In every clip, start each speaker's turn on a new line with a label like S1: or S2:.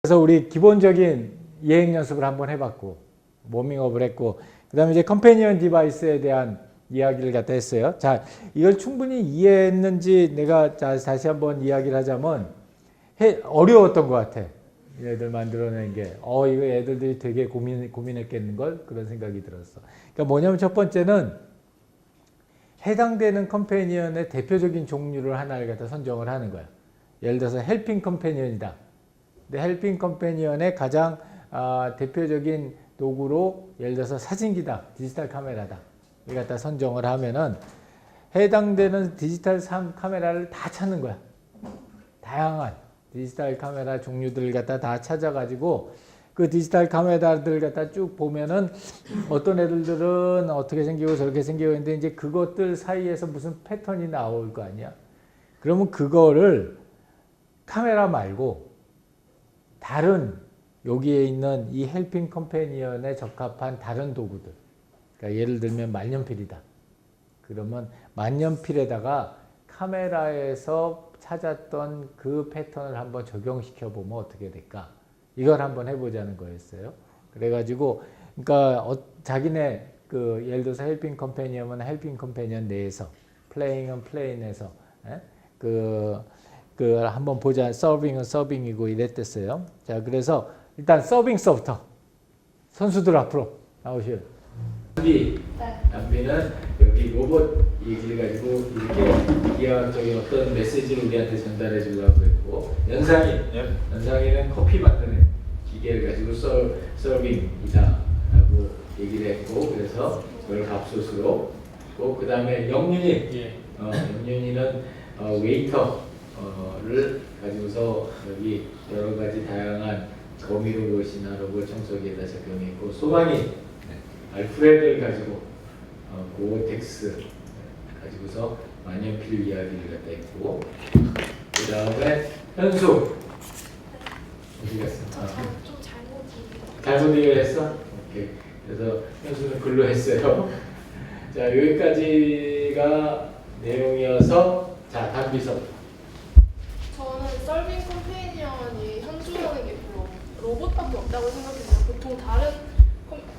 S1: 그래서 우리 기본적인 예행 연습을 한번 해봤고 워밍업을 했고 그 다음에 이제 컴패니언 디바이스에 대한 이야기를 갖다 했어요. 자, 이걸 충분히 이해했는지 내가 다시 한번 이야기를 하자면 어려웠던 것 같아. 얘들 만들어낸 게 이거 애들들이 되게 고민했겠는걸 그런 생각이 들었어. 그러니까 뭐냐면 첫 번째는 해당되는 컴패니언의 대표적인 종류를 하나를 갖다 선정을 하는 거야. 예를 들어서 헬핑 컴패니언이다. 근데 헬핑 컴패니언의 가장 대표적인 도구로 예를 들어서 사진기다, 디지털 카메라다. 이걸 갖다 선정을 하면은 해당되는 디지털 카메라를 다 찾는 거야. 다양한 디지털 카메라 종류들을 갖다 다 찾아가지고 그 디지털 카메라들을 갖다 쭉 보면은 어떤 애들은 어떻게 생기고 저렇게 생기고 있는데 이제 그것들 사이에서 무슨 패턴이 나올 거 아니야. 그러면 그거를 카메라 말고 다른 여기에 있는 이 헬핑 컴패니언에 적합한 다른 도구들. 그러니까 예를 들면 만년필이다. 그러면 만년필에다가 카메라에서 찾았던 그 패턴을 한번 적용시켜 보면 어떻게 될까? 이걸 한번 해보자는 거였어요. 그래가지고, 그러니까 자기네 그 예를 들어서 헬핑 컴패니언은 헬핑 컴패니언 내에서, 플레잉은 플레인에서, 그 한번 보자. 서빙은 서빙이고 이랬댔어요. 자, 그래서 일단 서빙서부터 선수들 앞으로 나오시오. 담비는 여기 로봇 얘기를 가지고 이렇게 기하학적인 어떤 메시지를 우리한테 전달해 주려고 했고, 연상이는 커피 만드는 기계를 가지고 서빙이다 라고 얘기를 했고, 그래서 그걸 밥솥으로 그 다음에 영윤이는 웨이터를 가지고서 여기 여러 가지 다양한 거미 로봇이나 로봇 청소기에다 적용했고, 소방이 알프레드를 가지고 고어텍스 가지고서 만년필 이야기를 갖다 했고, 그 다음에 현수 어디 갔어?
S2: 좀
S1: 잘못 이해했어? 오케이. 그래서 현수는 글로 했어요. 자, 여기까지가 내용이어서, 자, 담비서.
S2: 저는 서빙 컴패니언이 현주라는 게 별로 로봇밖에 없다고 생각했어요. 보통 다른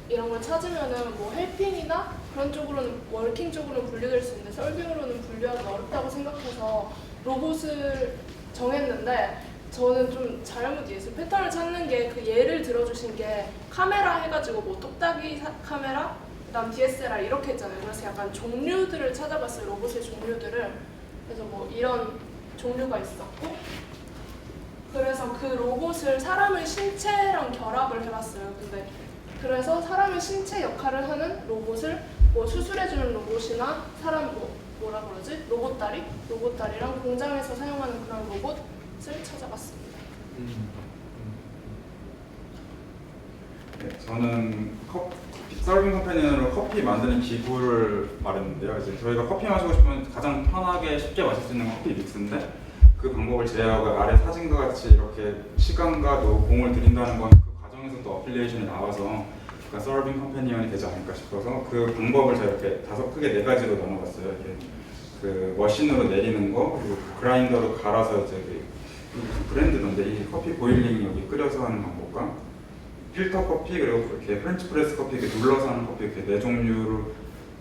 S2: 이런 걸 찾으면은 뭐 헬핑이나 그런 쪽으로는 워킹 쪽으로는 분류될 수 있는데 서빙으로는 분류하기 어렵다고 생각해서 로봇을 정했는데, 저는 좀 잘못 이해했어요. 패턴을 찾는 게 그 예를 들어주신 게 카메라 해가지고 뭐 똑딱이 카메라, 그다음 DSLR 이렇게 했잖아요. 그래서 약간 종류들을 찾아봤어요. 로봇의 종류들을. 그래서 뭐 이런 종류가 있었고, 그래서 그 로봇을 사람의 신체랑 결합을 해봤어요. 근데 그래서 사람의 신체 역할을 하는 로봇을 뭐 수술해주는 로봇이나 사람 뭐라 그러지? 로봇다리랑 공장에서 사용하는 그런 로봇을 찾아봤습니다.
S3: 네, 저는 서빙 컴패니언으로 커피 만드는 기구를 말했는데요. 이제 저희가 커피 마시고 싶으면 가장 편하게 쉽게 마실 수 있는 커피 믹스인데, 그 방법을 제외하고 아래 사진과 같이 이렇게 시간과 공을 들인다는 건 그 과정에서 또 어플리에이션이 나와서 그러니까 서빙 컴패니언이 되지 않을까 싶어서 그 방법을 제가 이렇게 크게 4가지로 나눠봤어요. 이렇게 그 머신으로 내리는 거, 그리고 그라인더로 갈아서 이제 브랜드던데 이 커피 보일링 여기 끓여서 하는 방법과 필터 커피, 그리고 이렇게 프렌치 프레스 커피 이렇게 눌러서 하는 커피, 이렇게 4종류를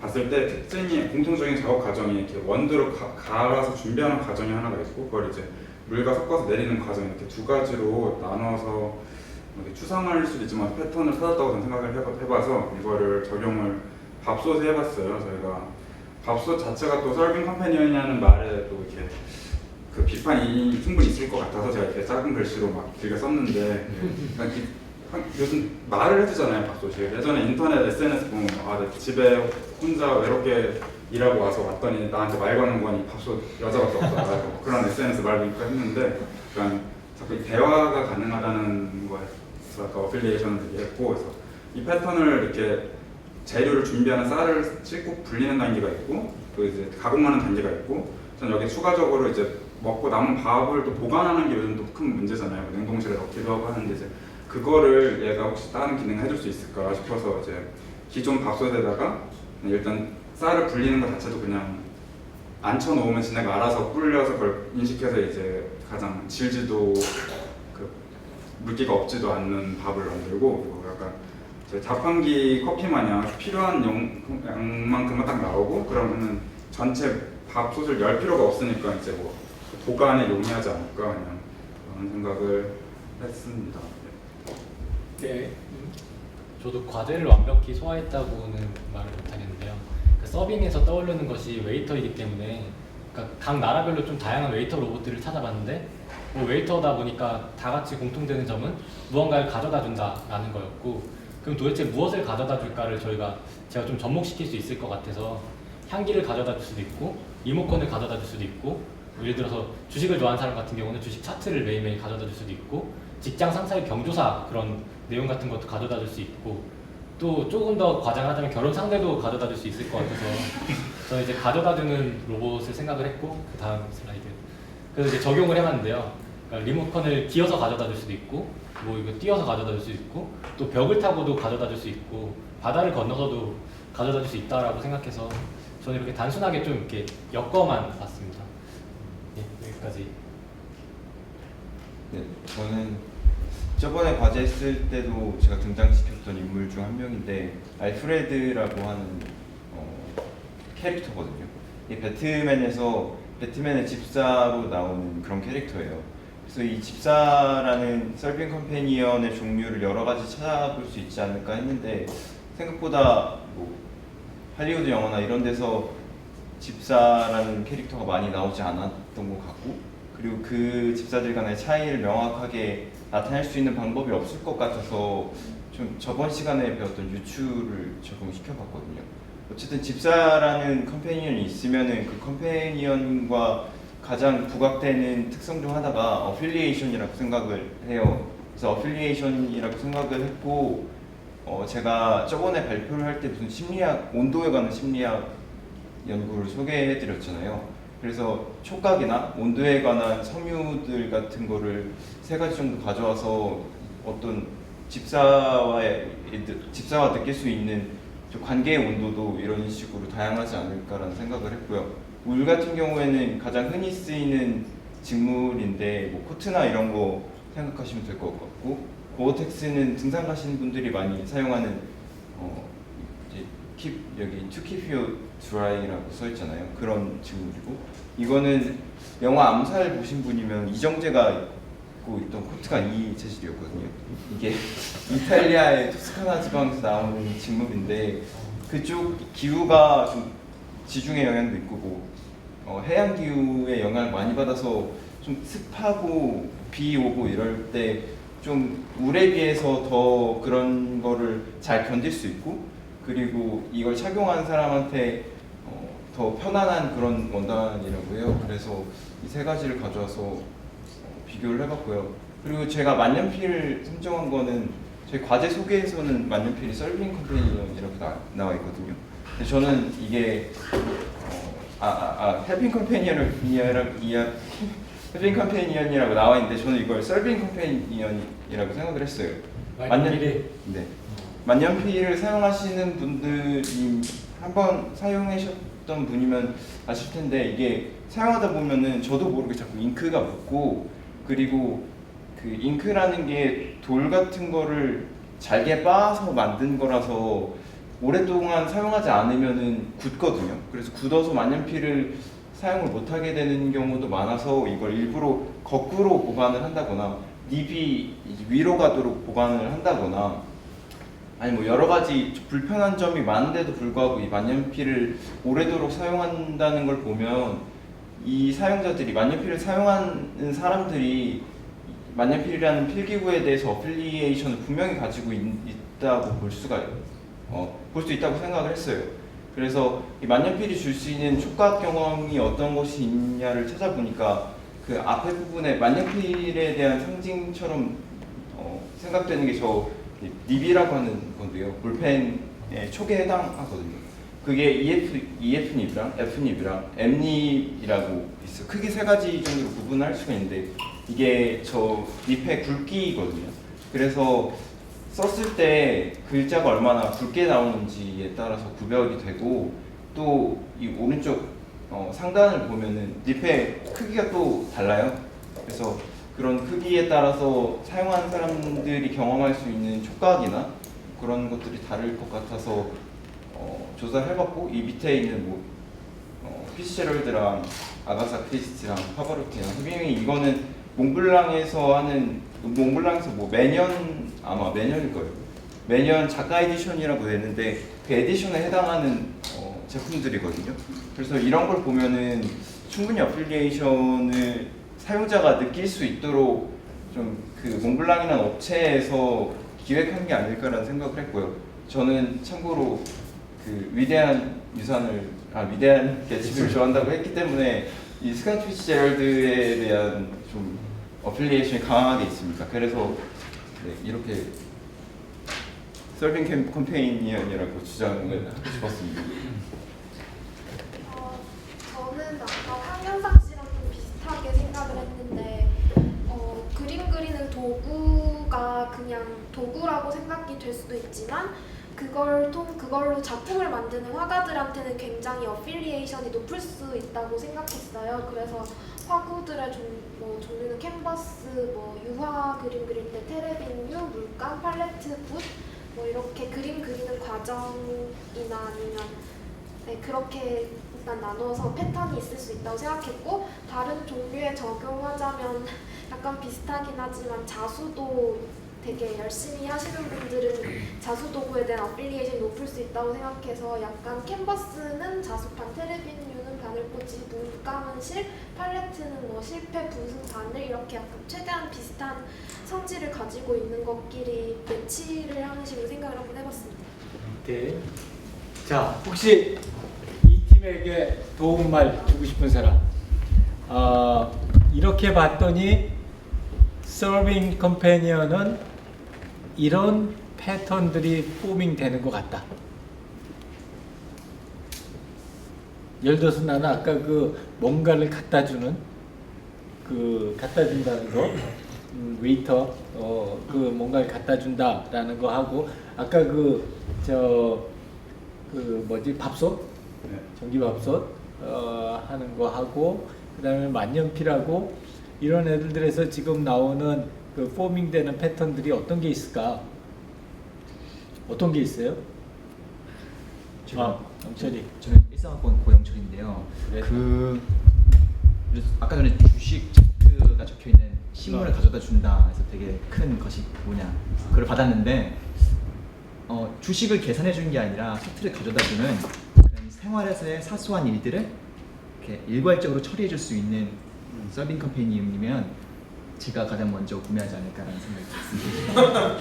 S3: 봤을 때 특징이, 공통적인 작업 과정이 이렇게 원두를 갈아서 준비하는 과정이 하나가 있고, 그걸 이제 물과 섞어서 내리는 과정, 이렇게 2가지로 나눠서 추상할 수도 있지만 패턴을 찾았다고 저는 생각을 해봐서 이거를 적용을 밥솥에 해봤어요. 저희가 밥솥 자체가 또 서빙 컴패니언이라는 말에 또 이렇게 그 비판이 충분히 있을 것 같아서 제가 이렇게 작은 글씨로 막 길게 썼는데, 요즘 말을 해주잖아요, 밥솥이. 예전에 인터넷 SNS 보면 내 집에 혼자 외롭게 일하고 와서 왔더니 나한테 말 거는 거니 밥솥 여자밖에 없다, 그런 SNS 말도 있고 했는데, 그러니까 자꾸 대화가 가능하다는 거에서 아까 어플리에이션을 되게 했고, 그래서 이 패턴을 이렇게 재료를 준비하는 쌀을 씻고 불리는 단계가 있고, 또 이제 가공하는 단계가 있고, 전 여기 추가적으로 이제 먹고 남은 밥을 또 보관하는 게 요즘 또 큰 문제잖아요. 냉동실에 넣기도 하고 하는데, 이제 그거를 얘가 혹시 다른 기능을 해줄 수 있을까 싶어서 이제 기존 밥솥에다가 일단 쌀을 불리는 것 자체도 그냥 앉혀놓으면 지네가 알아서 불려서 그걸 인식해서 이제 가장 질지도 물기가 없지도 않는 밥을 만들고, 그리고 약간 저희 자판기 커피 마냥 필요한 양만큼만 딱 나오고, 그러면은 전체 밥솥을 열 필요가 없으니까 이제 뭐 보관에 용이하지 않을까 그냥 그런 생각을 했습니다.
S4: 네. 저도 과제를 완벽히 소화했다고는 말을 못하겠는데요. 그 서빙에서 떠오르는 것이 웨이터이기 때문에, 그러니까 각 나라별로 좀 다양한 웨이터 로봇들을 찾아봤는데, 뭐 웨이터다 보니까 다 같이 공통되는 점은 무언가를 가져다 준다라는 거였고, 그럼 도대체 무엇을 가져다 줄까를 제가 좀 접목시킬 수 있을 것 같아서 향기를 가져다 줄 수도 있고, 리모컨을 가져다 줄 수도 있고, 뭐 예를 들어서 주식을 좋아하는 사람 같은 경우는 주식 차트를 매일매일 가져다 줄 수도 있고, 직장 상사의 경조사 그런 내용 같은 것도 가져다 줄 수 있고, 또 조금 더 과장하자면 결혼 상대도 가져다 줄 수 있을 것 같아서 저는 이제 가져다 주는 로봇을 생각을 했고, 그 다음 슬라이드 그래서 이제 적용을 해봤는데요. 그러니까 리모컨을 기어서 가져다 줄 수도 있고, 뭐 이거 띄어서 가져다 줄 수 있고, 또 벽을 타고도 가져다 줄 수 있고, 바다를 건너서도 가져다 줄 수 있다라고 생각해서 저는 이렇게 단순하게 좀 이렇게 엮어만 봤습니다. 예, 여기까지.
S5: 네, 저는 저번에 과제했을 때도 제가 등장시켰던 인물 중 한 명인데 알프레드라고 하는 캐릭터거든요. 이 배트맨의 집사로 나오는 그런 캐릭터예요. 그래서 이 집사라는 서빙 컴패니언의 종류를 여러 가지 찾아볼 수 있지 않을까 했는데, 생각보다 뭐 할리우드 영화나 이런 데서 집사라는 캐릭터가 많이 나오지 않았던 것 같고, 그리고 그 집사들 간의 차이를 명확하게 나타낼 수 있는 방법이 없을 것 같아서 좀 저번 시간에 배웠던 유추를 적용시켜봤거든요. 어쨌든 집사라는 컴패니언이 있으면은 그 컴패니언과 가장 부각되는 특성 중 하나가 어필리에이션이라고 생각을 해요. 그래서 어필리에이션이라고 생각을 했고, 제가 저번에 발표를 할 때 무슨 심리학, 온도에 관한 심리학 연구를 소개해드렸잖아요. 그래서 촉각이나 온도에 관한 섬유들 같은 거를 3가지 정도 가져와서 어떤 집사와 느낄 수 있는 관계의 온도도 이런 식으로 다양하지 않을까라는 생각을 했고요. 울 같은 경우에는 가장 흔히 쓰이는 직물인데 뭐 코트나 이런 거 생각하시면 될 것 같고, 고어텍스는 등산 가시는 분들이 많이 사용하는 이제 여기 To Keep You Dry라고 써 있잖아요. 그런 직물이고, 이거는 영화 암살 보신 분이면 이정재가 입고 있던 코트가 이 재질이었거든요. 이게 이탈리아의 토스카나 지방에서 나오는 직물인데, 그쪽 기후가 좀 지중해 영향도 있고 뭐 해양 기후의 영향을 많이 받아서 좀 습하고 비 오고 이럴 때 좀 울에 비해서 더 그런 거를 잘 견딜 수 있고, 그리고 이걸 착용한 사람한테 더 편안한 그런 원단이라고 해요. 그래서 이 3가지를 가져와서 비교를 해봤고요. 그리고 제가 만년필을 선정한 거는 저희 과제 소개에서는 만년필이 서빙 컴패니언이라고 나와 있거든요. 근데 저는 이게 헬핑 컴패니언이라고 나와 있는데, 저는 이걸 서빙 컴패니언이라고 생각을 했어요. 만년필을 사용하시는 분들이 한번 사용하셨던 분이면 아실 텐데, 이게 사용하다 보면은 저도 모르게 자꾸 잉크가 묻고, 그리고 그 잉크라는 게 돌 같은 거를 잘게 빻아서 만든 거라서 오랫동안 사용하지 않으면은 굳거든요. 그래서 굳어서 만년필을 사용을 못하게 되는 경우도 많아서 이걸 일부러 거꾸로 보관을 한다거나 닙이 위로 가도록 보관을 한다거나, 아니 뭐 여러 가지 불편한 점이 많은데도 불구하고 이 만년필을 오래도록 사용한다는 걸 보면, 이 사용자들이 만년필을 사용하는 사람들이 만년필이라는 필기구에 대해서 어플리에이션을 분명히 가지고 있다고 볼 수 있다고 생각을 했어요. 그래서 이 만년필이 줄 수 있는 촉각 경험이 어떤 것이 있냐를 찾아보니까, 그 앞에 부분에 만년필에 대한 상징처럼 생각되는 게 저 닙이라고 하는 건데요. 볼펜의 촉에 해당하거든요. 그게 EF닙이랑 F닙이랑 M닙이라고 있어요. 크게 3가지 정도로 구분할 수가 있는데, 이게 저 닙의 굵기거든요. 그래서 썼을 때 글자가 얼마나 굵게 나오는지에 따라서 구별이 되고, 또 이 오른쪽 상단을 보면은 닙의 크기가 또 달라요. 그래서 그런 크기에 따라서 사용하는 사람들이 경험할 수 있는 촉각이나 그런 것들이 다를 것 같아서 조사를 해봤고, 이 밑에 있는 뭐 피츠제럴드랑 아가사 크리스티랑 파바로티랑 헤밍웨이, 이거는 몽블랑에서 뭐 매년, 아마 매년일 거예요. 매년 작가 에디션이라고 되는데 그 에디션에 해당하는 제품들이거든요. 그래서 이런 걸 보면은 충분히 어필리에이션을 사용자가 느낄 수 있도록 좀 그 몽블랑이라는 업체에서 기획한 게 아닐까라는 생각을 했고요. 저는 참고로 그 위대한 개츠비를 좋아한다고 했기 때문에 이 스캇 피츠제럴드에 대한 좀 어필리에이션이 강하게 있습니다. 그래서 네, 이렇게 서빙 컴페니언이라고 주장을 하고 싶었습니다.
S6: 저는 아까 황현상 씨랑 좀 비슷하게 생각을 했는데 그림 그리는 도구가 그냥 도구라고 생각이 될 수도 있지만 그걸로 작품을 만드는 화가들한테는 굉장히 어필리에이션이 높을 수 있다고 생각했어요. 그래서 화구들의 종류는 캔버스, 유화 그림 그릴 때 테레빈유, 물감, 팔레트, 붓, 이렇게 그림 그리는 과정이나 아니면 그렇게 일단 나눠서 패턴이 있을 수 있다고 생각했고, 다른 종류에 적용하자면 약간 비슷하긴 하지만 자수도 되게 열심히 하시는 분들은 자수 도구에 대한 어필리에이션이 높을 수 있다고 생각해서 약간 캔버스는 자수판, 테레빈유는 바늘꽂이, 물감은 실, 팔레트는 실패, 분승, 바늘 이렇게 약간 최대한 비슷한 성질을 가지고 있는 것끼리 매치를 하는 식으로 생각을 한번 해봤습니다.
S1: 오케이. 자, 혹시 이 팀에게 도움말 주고 싶은 사람? 이렇게 봤더니 서빙 컴패니언은 이런 패턴들이 포밍 되는 것 같다. 예를 들어서 나는 아까 그 뭔가를 갖다 준다는 거, 웨이터, 그 뭔가를 갖다 준다라는 거 하고, 아까 밥솥,
S3: 네.
S1: 전기밥솥 하는 거 하고, 그다음에 만년필하고 이런 애들에서 지금 나오는 그 포밍되는 패턴들이 어떤 게 있을까? 어떤 게 있어요? 영철이.
S7: 저는 일상학번 고영철인데요.
S1: 그래.
S7: 그래서 아까 전에 주식 차트가 적혀 있는 신문을 가져다 준다 해서 되게 큰 것이 뭐냐 그걸 받았는데 주식을 계산해 주는 게 아니라 차트를 가져다 주는 그런 생활에서의 사소한 일들을 이렇게 일괄적으로 처리해 줄 수 있는 서빙 컴퍼니이면 제가 가장 먼저 구매하지 않을까라는 생각이 들었습니다.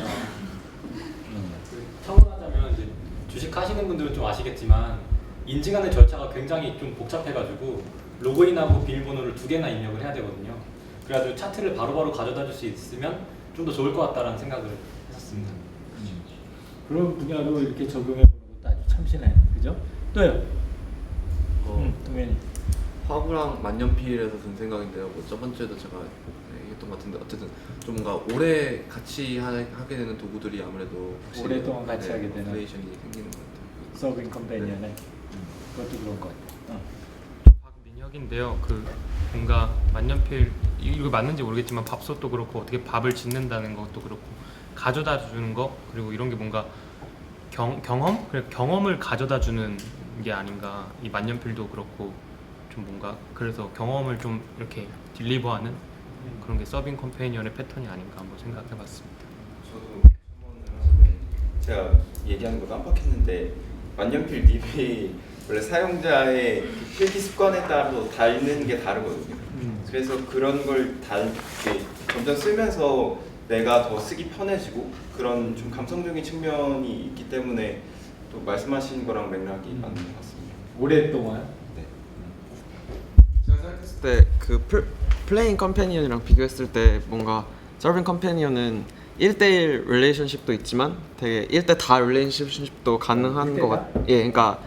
S4: 첨언하자면 이제 주식 하시는 분들은 좀 아시겠지만 인증하는 절차가 굉장히 좀 복잡해가지고 로그인하고 비밀번호를 2개나 입력을 해야 되거든요. 그래가지고 차트를 바로바로 가져다 줄 수 있으면 좀 더 좋을 것 같다라는 생각을 했었습니다.
S1: 그런 분야로 이렇게 적용해 보는 것도 아주 참신해요. 그죠? 또요? 동현이.
S8: 화구랑 만년필에서 든 생각인데요. 첫 번째도 제가 얘기했던 것 같은데 어쨌든 좀 뭔가 오래 같이 하게 되는 도구들이 아무래도
S1: 오랫동안 같이 하게 되는
S8: 어플레이션이 생기는 것 같아요.
S1: 서빙 컴패니언에 그것도 그런 것 같아요.
S9: 박민혁인데요. 뭔가 만년필 이거 맞는지 모르겠지만 밥솥도 그렇고 어떻게 밥을 짓는다는 것도 그렇고 가져다 주는 거, 그리고 이런 게 뭔가 경험을 가져다 주는 게 아닌가. 이 만년필도 그렇고 좀 뭔가 그래서 경험을 좀 이렇게 딜리버하는 그런 게 서빙 컴패니언의 패턴이 아닌가 한번 생각해봤습니다.
S5: 저도 첨언을 하자면 제가 얘기하는 거 깜빡했는데 만년필 닙이 원래 사용자의 그 필기 습관에 따라서 닳는 게 다르거든요. 그래서 그런 걸 점점 쓰면서 내가 더 쓰기 편해지고 그런 좀 감성적인 측면이 있기 때문에 또 말씀하신 거랑 맥락이 맞는 것 같습니다.
S1: 오랫동안.
S5: 네.
S8: 제가 생각했을 때 그 플레잉 컴패니언이랑 비교했을 때 뭔가 서빙 컴패니언은 1대1 릴레이션십도 있지만 되게 1대 다 릴레이션십도 가능한 것 같아요. 예, 그러니까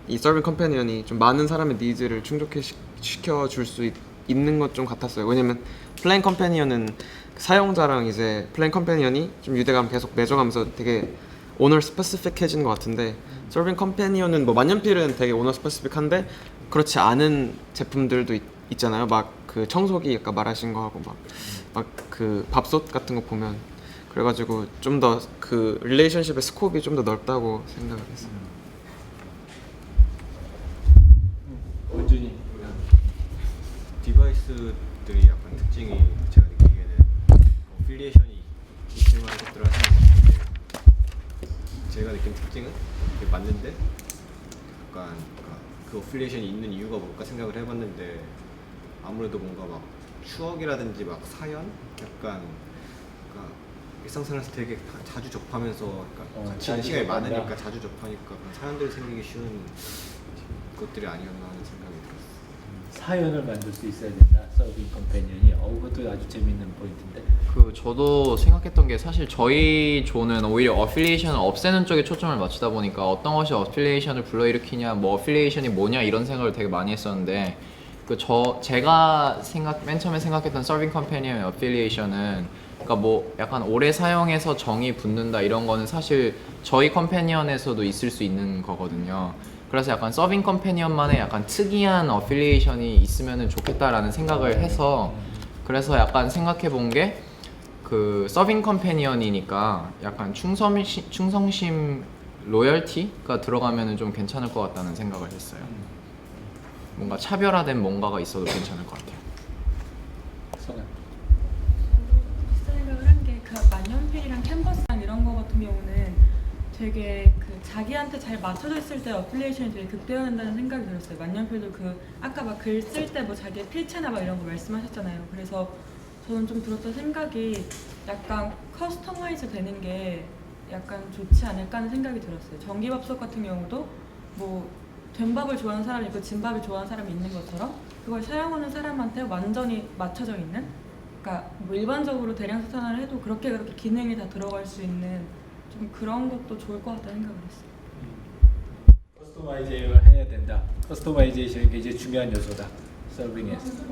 S8: 이 서빙 컴패니언이 좀 많은 사람의 니즈를 충족시켜 줄 수 있는 것 좀 같았어요. 왜냐면 플레잉 컴패니언은 사용자랑 이제 플레잉 컴패니언이 좀 유대감 계속 맺어가면서 되게 오너 스페시픽해진 것 같은데, 서빙 컴패니언은 만년필은 되게 오너 스페시픽한데 그렇지 않은 제품들도 있잖아요. 막 그 청소기 아까 말하신 거 하고 막 그 밥솥 같은 거 보면 그래가지고 좀 더 그 릴레이션십의 스코프가 좀 더 넓다고 생각을 했어요.
S1: 원준이.
S10: 디바이스들이 약간 특징이 제가 느끼기에는 어필리에이션이 있을 만한 것들을 하시는 것 같은데 제가 느낀 특징은 이게 맞는데 약간 그 어필리에이션이 있는 이유가 뭘까 생각을 해봤는데 아무래도 뭔가 막 추억이라든지 막 사연 약간 그러니까 일상생활에서 되게 자주 접하면서 그러니까 같이 있는
S1: 자주
S10: 시간이
S1: 접한다.
S10: 많으니까 자주 접하니까 그런 사연들이 생기기 쉬운 것들이 아니었나 하는 생각이 들었어요.
S1: 사연을 만들 수 있어야 된다. 서빙 컴패니언이. 그것도 아주 재밌는 포인트인데.
S11: 저도 생각했던 게 사실 저희 조는 오히려 어필리에이션을 없애는 쪽에 초점을 맞추다 보니까 어떤 것이 어필리에이션을 불러일으키냐, 뭐 어필리에이션이 뭐냐 이런 생각을 되게 많이 했었는데 제가 맨 처음에 생각했던 서빙 컴패니언의 어필리에이션은 그러니까 뭐 약간 오래 사용해서 정이 붙는다 이런 거는 사실 저희 컴패니언에서도 있을 수 있는 거거든요. 그래서 약간 서빙 컴패니언만의 약간 특이한 어필리에이션이 있으면 좋겠다라는 생각을 해서 그래서 약간 생각해 본 게 그 서빙 컴패니언이니까 약간 충성심 로열티가 들어가면 좀 괜찮을 것 같다는 생각을 했어요. 뭔가 차별화된 뭔가가 있어도 괜찮을 것 같아요.
S1: 성현.
S12: 생각을 한 게 그 만년필이랑 캔버스랑 이런 거 같은 경우는 되게 그 자기한테 잘 맞춰져 있을 때 어플리에이션이 되게 극대화된다는 생각이 들었어요. 만년필도 그 아까 막 글 쓸 때 뭐 자기의 필체나 막 이런 거 말씀하셨잖아요. 그래서 저는 좀 들었던 생각이 약간 커스터마이즈 되는 게 약간 좋지 않을까 하는 생각이 들었어요. 전기밥솥 같은 경우도 뭐 된밥을 좋아하는 사람이 있고 진밥을 좋아하는 사람이 있는 것처럼 그걸 사용하는 사람한테 완전히 맞춰져 있는, 그러니까 뭐 일반적으로 대량 생산을 해도 그렇게 기능이 다 들어갈 수 있는 좀 그런 것도 좋을 것 같다는 생각을 했어요.
S1: 커스터마이제이션을 해야 된다. 커스터마이제이션이 굉장히 중요한 요소다. 서빙에서.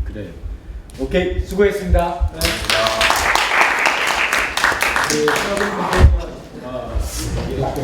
S1: 그래요. 오케이, 수고했습니다. 네. 서빙 컴패니언 이렇게